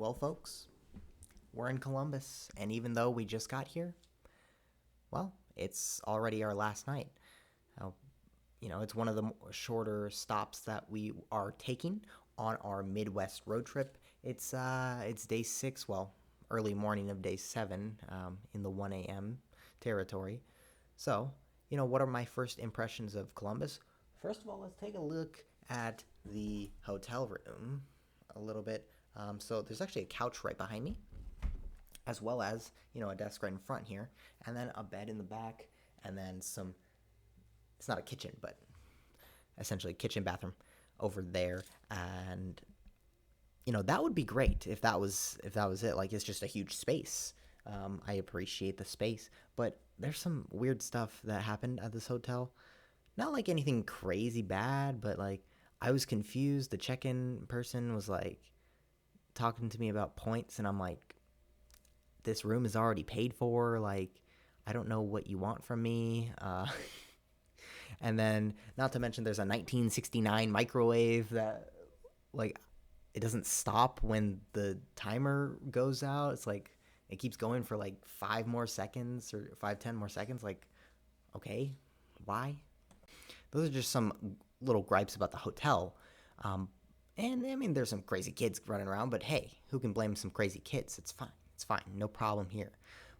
Well, folks, we're in Columbus, and even though we just got here, well, it's already our last night. Uh, it's one of the shorter stops that we are taking on our Midwest road trip. It's day 6, well, early morning of day 7, in the 1 a.m. territory. So, what are my first impressions of Columbus? First of all, let's take a look at the hotel room a little bit. So there's actually a couch right behind me, as well as a desk right in front here, and then a bed in the back, and then some. It's not a kitchen, but essentially kitchen bathroom over there, and that would be great if that was it. Like, it's just a huge space. I appreciate the space, but there's some weird stuff that happened at this hotel. Not like anything crazy bad, but like I was confused. The check-in person was like talking to me about points, and I'm like, this room is already paid for. Like, I don't know what you want from me. And then, not to mention, there's a 1969 microwave that, like, it doesn't stop when the timer goes out. It's like it keeps going for like 5 more seconds or 5, 10 more seconds. Like, okay, why? Those are just some little gripes about the hotel. Um, and I mean, there's some crazy kids running around, but hey, who can blame some crazy kids? It's fine. It's fine. No problem here.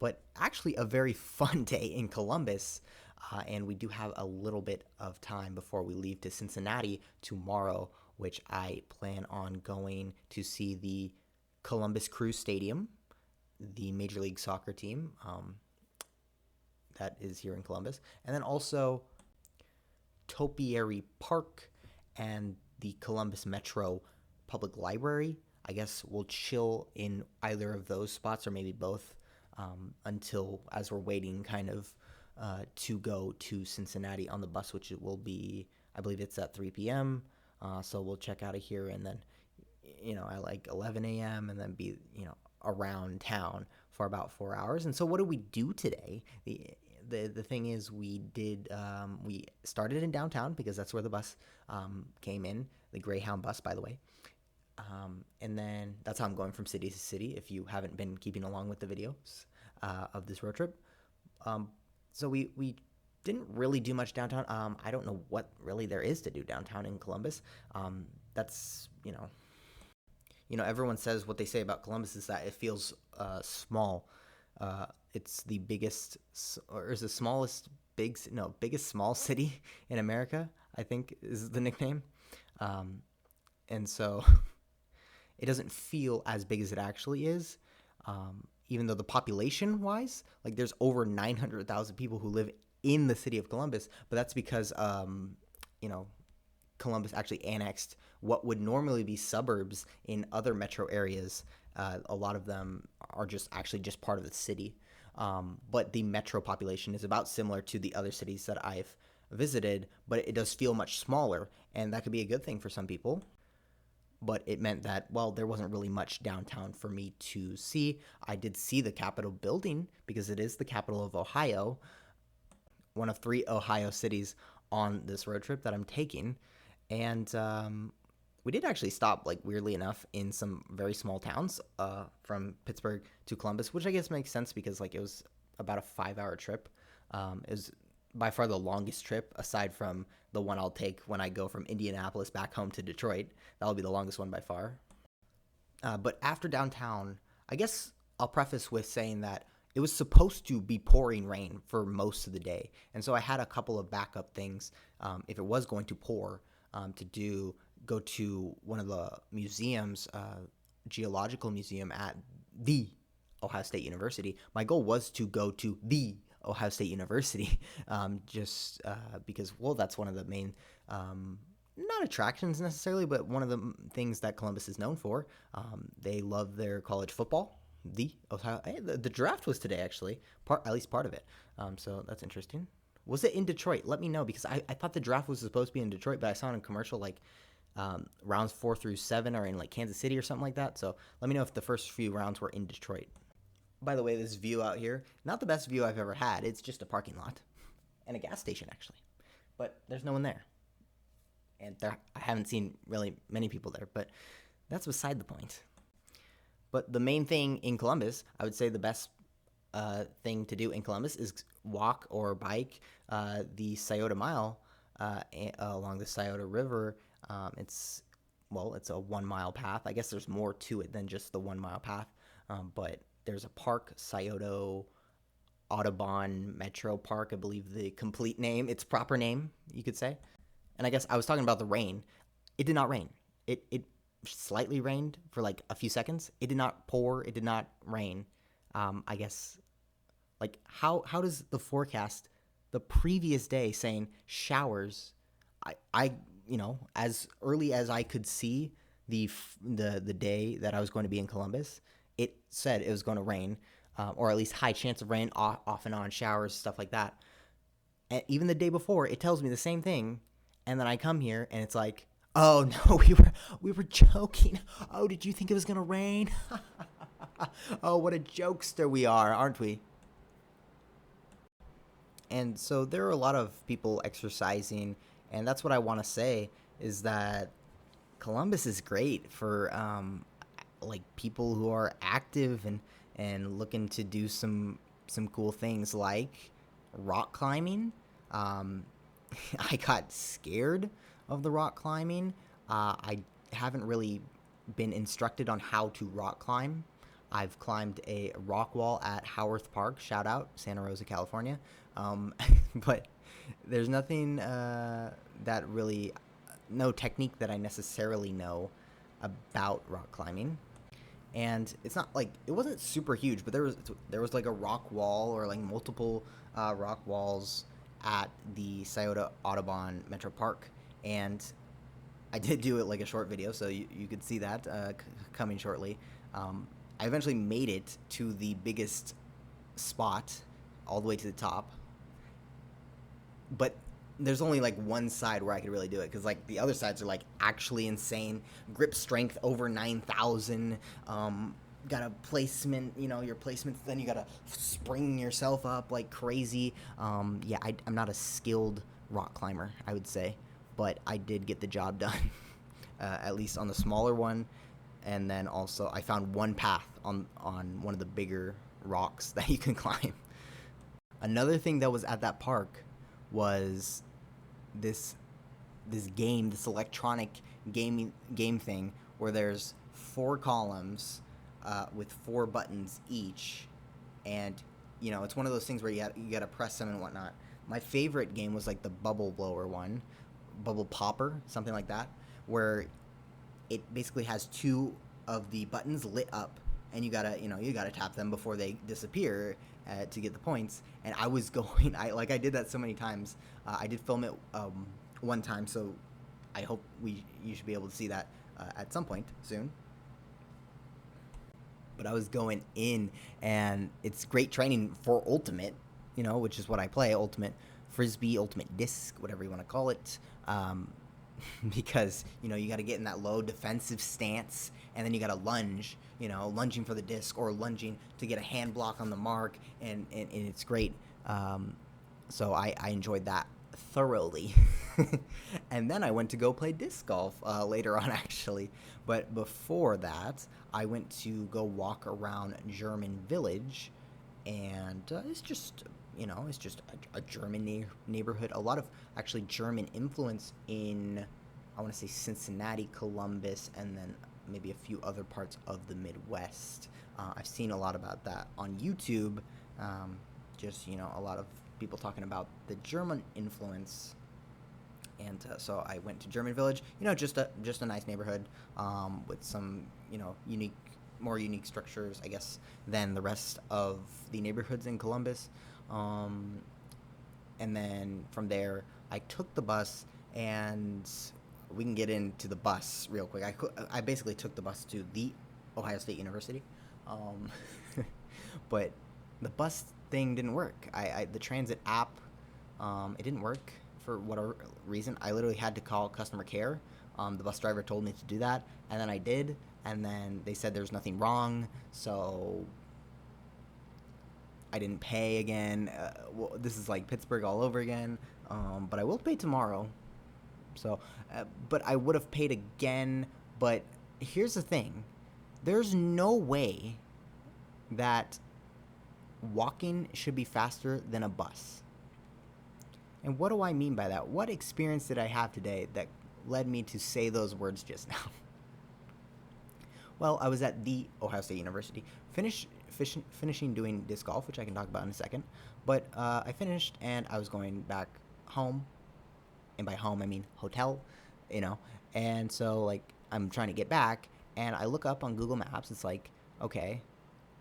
But actually, a very fun day in Columbus. And we do have a little bit of time before we leave to Cincinnati tomorrow, which I plan on going to see the Columbus Crew Stadium, the Major League Soccer team that is here in Columbus, and then also Topiary Park and the Columbus Metro Public Library. I guess we'll chill in either of those spots or maybe both, until as we're waiting kind of to go to Cincinnati on the bus, which it will be, I believe it's at 3 p.m. So we'll check out of here and then, at like 11 a.m. and then be, around town for about 4 hours. And so what did we do today? The thing is, we started in downtown because that's where the bus came in, the Greyhound bus, by the way. And then that's how I'm going from city to city, if you haven't been keeping along with the videos of this road trip. So we didn't really do much downtown. I don't know what really there is to do downtown in Columbus. That's, everyone says what they say about Columbus is that it feels small. It's the biggest, or is the smallest biggest small city in America, I think is the nickname. And so it doesn't feel as big as it actually is. Even though the population wise, like, there's over 900,000 people who live in the city of Columbus, but that's because, Columbus actually annexed what would normally be suburbs in other metro areas. A lot of them are just part of the city. But the metro population is about similar to the other cities that I've visited, but it does feel much smaller, and that could be a good thing for some people. But it meant that, well, there wasn't really much downtown for me to see. I did see the Capitol building because it is the capital of Ohio, one of 3 Ohio cities on this road trip that I'm taking. And we did actually stop, like, weirdly enough, in some very small towns from Pittsburgh to Columbus, which I guess makes sense because, like, it was about a 5-hour trip. It was by far the longest trip, aside from the one I'll take when I go from Indianapolis back home to Detroit. That'll be the longest one by far. But after downtown, I guess I'll preface with saying that it was supposed to be pouring rain for most of the day. And so I had a couple of backup things, if it was going to pour, go to one of the museums, geological museum at the Ohio State University. My goal was to go to the Ohio State University, just because, well, that's one of the main, not attractions necessarily, but one of the things that Columbus is known for. They love their college football. The draft was today, actually, at least part of it. So that's interesting. Was it in Detroit? Let me know, because I thought the draft was supposed to be in Detroit, but I saw in a commercial, like, rounds 4 through 7 are in, like, Kansas City or something like that. So let me know if the first few rounds were in Detroit. By the way, this view out here, not the best view I've ever had. It's just a parking lot and a gas station, actually. But there's no one there. And I haven't seen really many people there, but that's beside the point. But the main thing in Columbus, I would say the best thing to do in Columbus is walk or bike the Scioto Mile along the Scioto River. It's it's a 1 mile path. I guess there's more to it than just the 1 mile path, but there's a park, Scioto Audubon Metro Park, I believe the complete name, its proper name, you could say. And I guess I was talking about the rain. It did not rain. It slightly rained for like a few seconds. It did not pour. It did not rain. I guess like how does the forecast the previous day saying showers? I as early as I could see the day that I was going to be in Columbus, it said it was going to rain, or at least high chance of rain, off and on showers, stuff like that. And even the day before, it tells me the same thing, and then I come here and it's like, oh no, we were joking. Oh, did you think it was gonna rain? Oh, what a jokester we are, aren't we? And so there are a lot of people exercising, and that's what I want to say is that Columbus is great for like people who are active and looking to do some cool things like rock climbing. Um, I got scared of the rock climbing. I haven't really been instructed on how to rock climb. I've climbed a rock wall at Howarth Park. Shout out, Santa Rosa, California. Um, but there's nothing that really, no technique that I necessarily know about rock climbing. And it's not like it wasn't super huge, but there was like a rock wall or like multiple rock walls at the Scioto Audubon Metro Park, and I did do it like a short video, so you could see that coming shortly. I eventually made it to the biggest spot, all the way to the top, but there's only like one side where I could really do it because like the other sides are like actually insane. Grip strength over 9,000. Got a placement, your placements. Then you gotta spring yourself up like crazy. Yeah, I'm not a skilled rock climber, I would say, but I did get the job done, at least on the smaller one. And then also I found one path on one of the bigger rocks that you can climb. Another thing that was at that park was this this electronic game thing where there's 4 columns with 4 buttons each, and it's one of those things where you gotta press them and whatnot. My favorite game was like the bubble blower one, bubble popper, something like that, where it basically has 2 of the buttons lit up, and you gotta tap them before they disappear to get the points. And I was going, I did that so many times. I did film it one time, so I hope you should be able to see that at some point soon. But I was going in, and it's great training for ultimate, which is what I play, ultimate frisbee, ultimate disc, whatever you want to call it. Because you got to get in that low defensive stance, and then you got to lunge, lunging for the disc or lunging to get a hand block on the mark, and it's great. So I enjoyed that thoroughly. And then I went to go play disc golf later on, actually. But before that, I went to go walk around German Village, and it's just a German neighborhood. A lot of actually German influence in, I want to say, Cincinnati, Columbus, and then maybe a few other parts of the Midwest. I've seen a lot about that on YouTube. Just a lot of people talking about the German influence. And so I went to German Village. Just a nice neighborhood with some more unique structures, I guess, than the rest of the neighborhoods in Columbus. And then from there, I took the bus, and we can get into the bus real quick. I basically took the bus to the Ohio State University, but the bus thing didn't work. The transit app, it didn't work for whatever reason. I literally had to call customer care. The bus driver told me to do that, and then I did, and then they said there's nothing wrong, so I didn't pay again. This is like Pittsburgh all over again, but I will pay tomorrow. So, but I would have paid again. But here's the thing: There's no way that walking should be faster than a bus. And what do I mean by that? What experience did I have today that led me to say those words just now? Well, I was at the Ohio State University, finishing doing disc golf, which I can talk about in a second. But I finished and I was going back home, and by home I mean hotel, you know. And so like I'm trying to get back, and I look up on Google Maps. It's like, okay,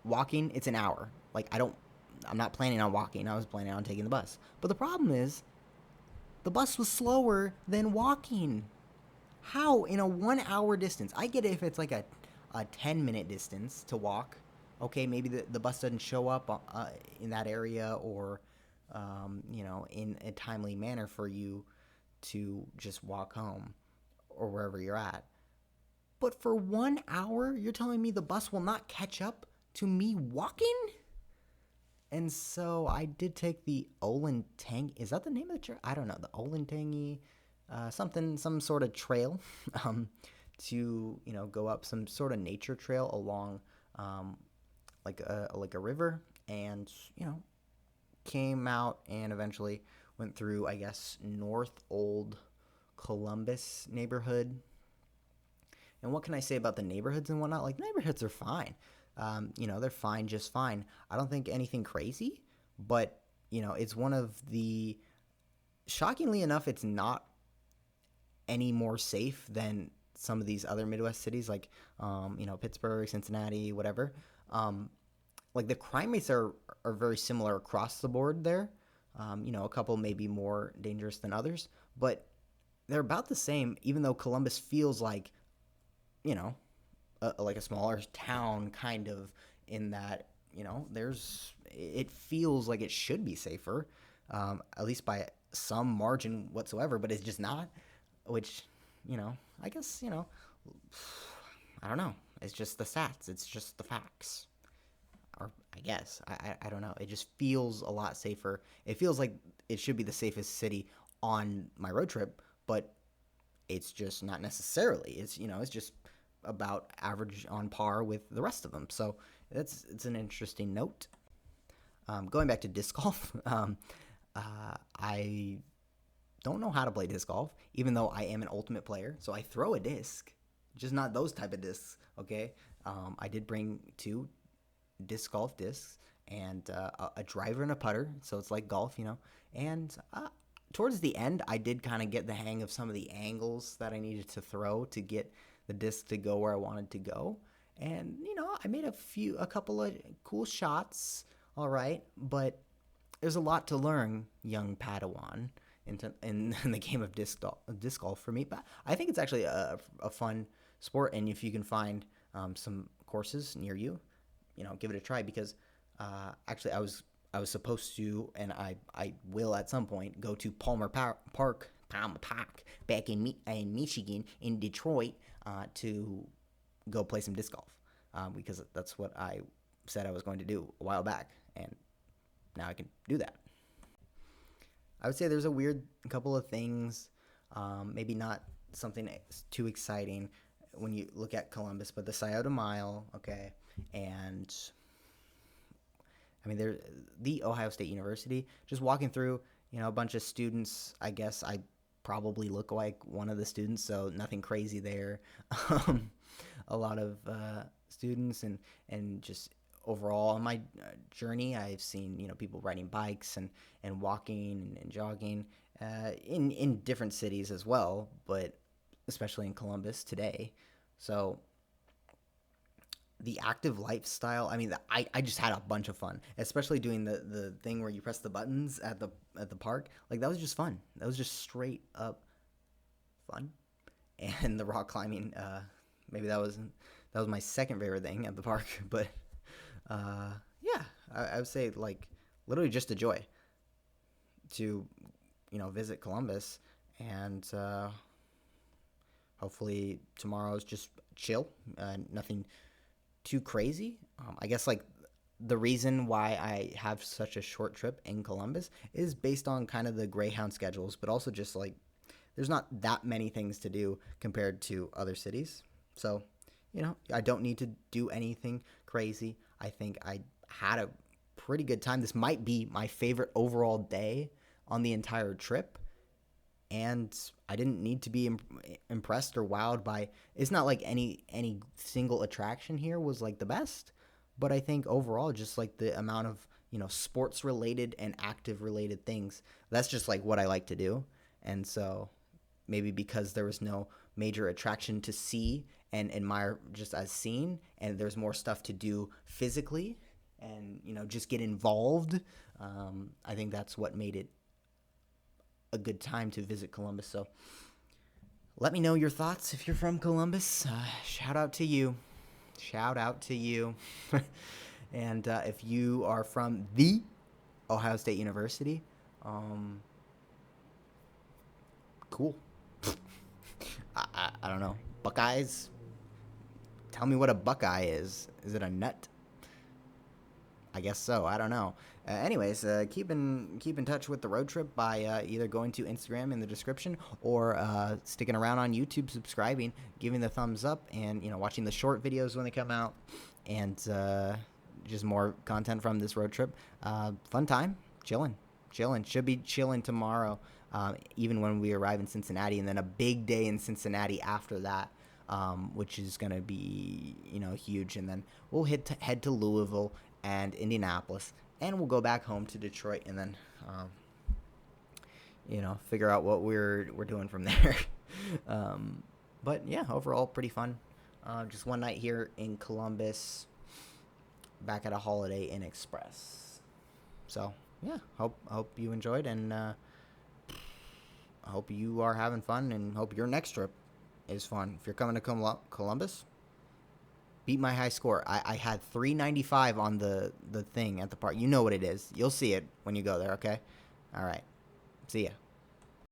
walking, it's an hour. Like I'm not planning on walking. I was planning on taking the bus. But the problem is, the bus was slower than walking. How in a 1 hour distance? I get it if it's like a 10-minute distance to walk. Okay, maybe the bus doesn't show up in that area, or in a timely manner for you to just walk home or wherever you're at. But for 1 hour, you're telling me the bus will not catch up to me walking? And so I did take the Olentang. Is that the name of the trail? I don't know. The Olentangy, some sort of trail, to go up some sort of nature trail along, like a river, and came out and eventually went through, I guess, North Old Columbus neighborhood. And what can I say about the neighborhoods and whatnot? Like, neighborhoods are fine. They're fine, just fine. I don't think anything crazy, but it's one of the, shockingly enough, it's not any more safe than some of these other Midwest cities, like Pittsburgh, Cincinnati, whatever. Like the crime rates are very similar across the board there. A couple may be more dangerous than others, but they're about the same. Even though Columbus feels like, like a smaller town, kind of, in that it feels like it should be safer, at least by some margin whatsoever, but it's just not. Which, I guess, I don't know. It's just the stats. It's just the facts. Or I guess. I don't know. It just feels a lot safer. It feels like it should be the safest city on my road trip, but it's just not necessarily. It's just about average, on par with the rest of them. So it's an interesting note. Going back to disc golf, I don't know how to play disc golf, even though I am an ultimate player. So I throw a disc, just not those type of discs. Okay, I did bring 2 disc golf discs and a driver and a putter. So it's like golf, And towards the end, I did kind of get the hang of some of the angles that I needed to throw to get the disc to go where I wanted to go. And I made a couple of cool shots. All right, but there's a lot to learn, young Padawan, in the game of disc golf for me. But I think it's actually a fun sport, and if you can find some courses near you, give it a try. Because actually, I was supposed to, and I will at some point, go to Palmer Park back in Michigan, in Detroit, to go play some disc golf, because that's what I said I was going to do a while back, and now I can do that. I would say there's a couple of things, maybe not something too exciting when you look at Columbus, but the Scioto Mile, okay, and I mean, the Ohio State University, just walking through, a bunch of students. I guess I probably look like one of the students, so nothing crazy there. A lot of students, and just overall on my journey, I've seen people riding bikes and walking and jogging in different cities as well, but especially in Columbus today. So the active lifestyle, I mean, I just had a bunch of fun, especially doing the thing where you press the buttons at the park. Like, that was just fun. That was just straight up fun. And the rock climbing, maybe that was my second favorite thing at the park. But yeah, I would say, like, literally just a joy to visit Columbus. And hopefully tomorrow's just chill, nothing too crazy. I guess, like, the reason why I have such a short trip in Columbus is based on kind of the Greyhound schedules, but also just, like, there's not that many things to do compared to other cities. So I don't need to do anything crazy. I think I had a pretty good time. This might be my favorite overall day on the entire trip, and I didn't need to be impressed or wowed by. It's not like any single attraction here was like the best, but I think overall, just like the amount of sports related and active related things, that's just like what I like to do, and so maybe because there was no major attraction to see and admire just as seen, and there's more stuff to do physically, and just get involved. I think that's what made it a good time to visit Columbus. So let me know your thoughts if you're from Columbus. Shout out to you. Shout out to you. And if you are from the Ohio State University, cool. I don't know. Buckeyes? Tell me what a Buckeye is. Is it a nut? I guess so. I don't know. Anyways, keep in touch with the road trip by either going to Instagram in the description or sticking around on YouTube, subscribing, giving the thumbs up, and watching the short videos when they come out, and just more content from this road trip. Fun time, chilling. Should be chilling tomorrow, even when we arrive in Cincinnati, and then a big day in Cincinnati after that. Which is gonna be huge, and then we'll head to Louisville and Indianapolis, and we'll go back home to Detroit, and then figure out what we're doing from there. But yeah, overall pretty fun. Just one night here in Columbus, back at a Holiday Inn Express. So yeah, hope you enjoyed, and I hope you are having fun, and hope your next trip is fun. If you're coming to Columbus, beat my high score. I had 395 on the thing at the park. You know what it is. You'll see it when you go there, okay? All right. See ya.